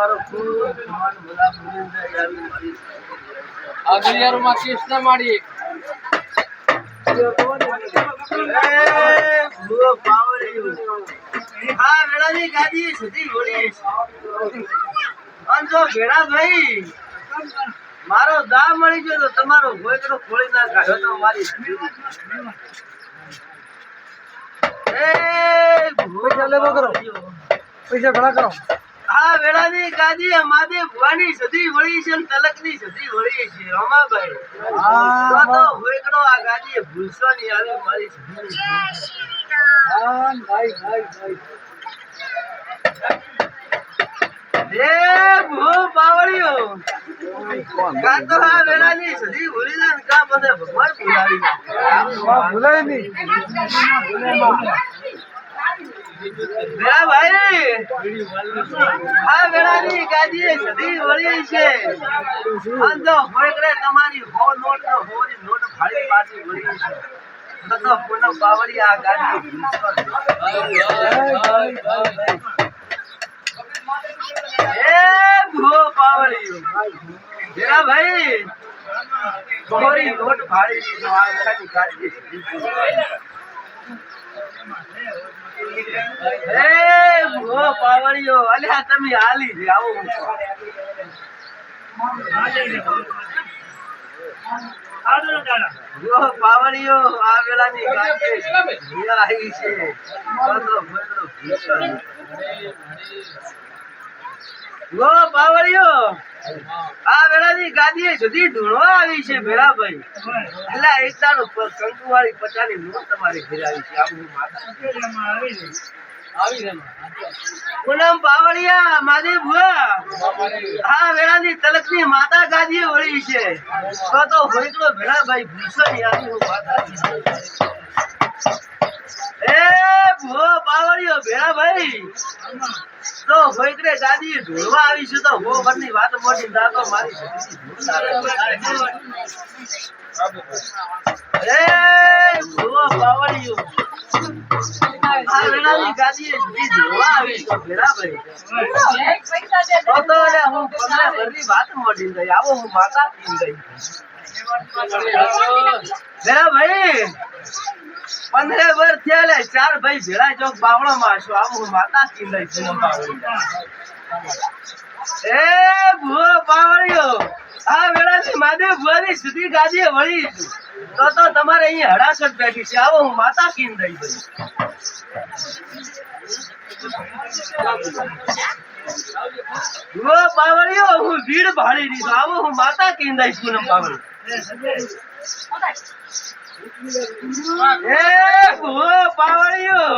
તમારો ખૂબ માન ભલા ભૂલી જાય મારી અગિયારમાં કૃષ્ણ માડી હા વેળાની ગાદી સુધી વળી અંજો ભેડા ભાઈ મારો દા મળી ગયો તો તમારો ભોયકડો ખોલી ના કાઢો તો મારી પૈસા લેવો કરો પૈસા ભેળા કરો હા વેળાની ગાદી માદે ભવાની સધી વળી છે તલકની સધી વળી છે રમાભાઈ તો ભોયકડો આ ગાદી ભૂલશો નહીં આવી મારી સધી હા ભાઈ ભાઈ ભાઈ એ ભો પાવળિયો કા તો આ વેળાની સધી ભૂલી જાય ને કા બધે ભગવાન ભૂલાવી ભૂલાય નહીં વેળા ભાઈ આ વેળાની ગાદી સધી વળી છે અંજો ભોયકડે તમારી હો નોટ તો હોની નોટ ફાડી પાછી વળી છે તો પૂનમ પાવળી આ ગાદી એ ભો પાવળિયો વેળા ભાઈ ગોરી નોટ ફાડી દીધો આ વેળાની ગાદી એ ભો પાવળિયો અલ્યા તમે હાલી છે આવો જો પાવળિયો આ વેળાની ગાદી આવી છે તો ભોયકડો ભૂલશો વો પાવળિયો આ વેળાની ગાદી સુધી ઢૂંઢવા આવી છે ભેળાભાઈ એટલે એક તારો કંકુવાળી પચાની નોટ તમારી ઘરે આવી છે આવું માતા પૂનમ પાવળિયા માદી ભુવા આ વેળાની તલકની માતા ગાદી વળી છે તો ભોયકડો ભેળાભાઈ ભૂલશો નહીં આવી હું માતા એ ભો પાવળિયો ભેળાભાઈ તો ભોયકડે ગાદી ઢોળવા આવી છે તો હો વરની વાત મોટી દાતો મારી એ ભો પાવળિયો આ વેળાની ગાદી સુધી ઢોળવા આવી છે ભેળાભાઈ તો રે હું 15 વરની વાત મોટી ગઈ આવો હું માતા થઈ ગઈ ભેળાભાઈ 15 વર્ષ થયા ચાર ભાઈ ભેળા ચોક બાવળો માં છો આવું માતા કિંદઈ પૂનમ પાવળી એ ભો પાવળિયો આ વેળાથી માદે ભુવાની સુધી ગાદીએ વળી તો તમારે અહીં હડાસટ બેઠી છે આવો હું માતા કિંદઈ ભાઈ ભો પાવળિયો હું ભીડ ભાળી દીધો આવો હું માતા કિંદઈ પૂનમ પાવળી એ ભો પાવળિયો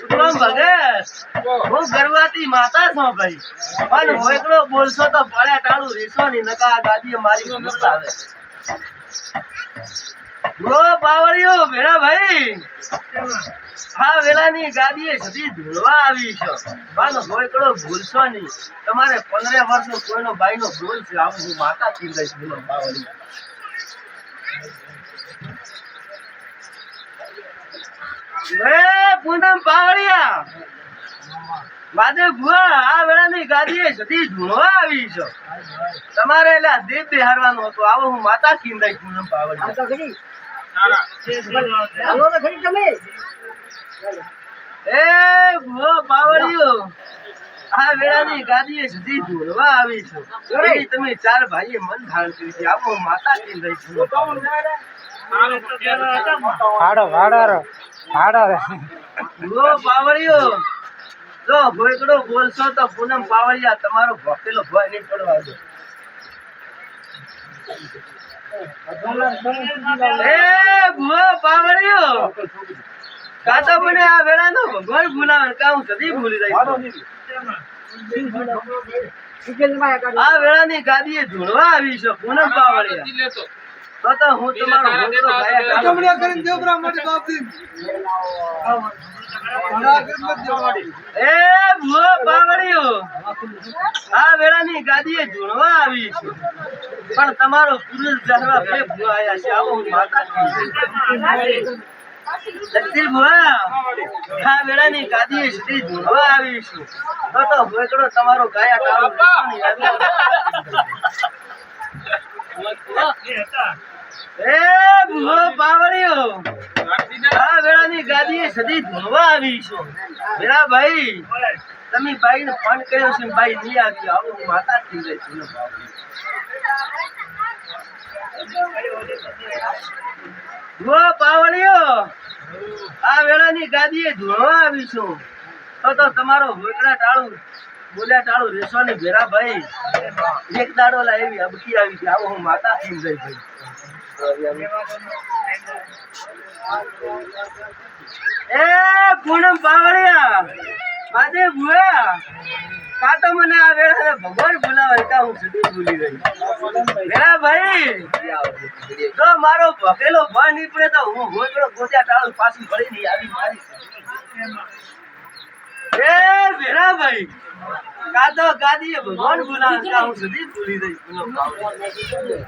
પૂનમ ભગત હું ગરવાતી માતા છો ભાઈ પણ ભોયકડો બોલશો તો પડ્યા ટાળું રેસો ની નકા ગાદી મારી મત આવે ભો પાવળિયો ભેળા ભાઈ આ વેળાની ગાદીએ સધી ઢોળવા આવી છો પણ ભોયકડો ભૂલશો નહીં તમારે 15 વર્ષનો કોઈનો બાઈનો ભૂલ છે આવું હું માતા થઈ ગઈ પૂનમ પાવળિયો પૂનમ પાવળિયા માદે ભુવા આ વેળાની ગાદીએ સધી ઢૂંઢવા આવી છો તમારે એટલે દીપ બિહારવાનું હતું આવો હું માતા કિંદઈ પૂનમ પાવળિયા એ ભુવા પાવળિયો આ વેળાની ગાદીએ સધી ઢૂંઢવા આવી છો તમે ચાર ભાઈએ મન ધારણ કરી છે આવો હું માતા કિંદઈ પૂનમ પાવળિયો જો ભોયકડો બોલશો તો પૂનમ પાવળિયા તમારો ભકેલો ભય નહીં પડવા દો એ ભો પાવળિયો કાતો મને આ વેળાનો ભગવાન ભૂલાવે કા હું કદી ભૂલી રહી આ વેળાની ગાદીએ ઢૂંઢવા આવી છો પૂનમ પાવળિયા તો હું તમારો ભોગડો ગાયા કમળિયા કરીને દેવરા માટે બાપજી એ ભો પાવળિયો આ વેળાની ગાદીએ ઢૂંઢવા આવી છે પણ તમારો પુરુષ જહરા બે ભૂ આયા છે આવો હું માતા લક્ષ્મી ભુવા આ વેળાની ગાદીએ સુધી ધૂળવા આવીશું તો ભોયકડો તમારો ગાયા કાળો બેસવાની આવી એ ભુવો પાવળિયો આ વેળાની ગાદીએ સુધી ધૂળવા આવીશું વેળા ભાઈ તમે બાઈ ને ફોન કર્યો છે બાઈ નહીં આવી આવો હું માતા થઈ ગઈ છું ભુવો પાવળિયો આ વેળાની ગાદીએ ધૂળવા આવીશું તો તમારો ભોયકડા ટાળું બોલ્યા ટાળું રેસવાની ભેરા ભાઈ એક દાડો લાવી અબકી આવી છે આવો હું માતા થઈ ગઈ છું એ પૂનમ પાવળિયા આજે ભુવા કા તો મને આ વેળાને ભગવાન બોલાવે કા હું સુધી ભૂલી ગઈ વેળા ભાઈ જો મારો ભકેલો ભણ નીકળે તો હું ભોયકડો ગોત્યા ટાળું પાછી ભળી નહીં આવી મારી એ વેળા ભાઈ કા તો ગાદીએ ભગવાન બોલાવે કા હું સુધી ભૂલી ગઈ પૂનમ પાવળિયા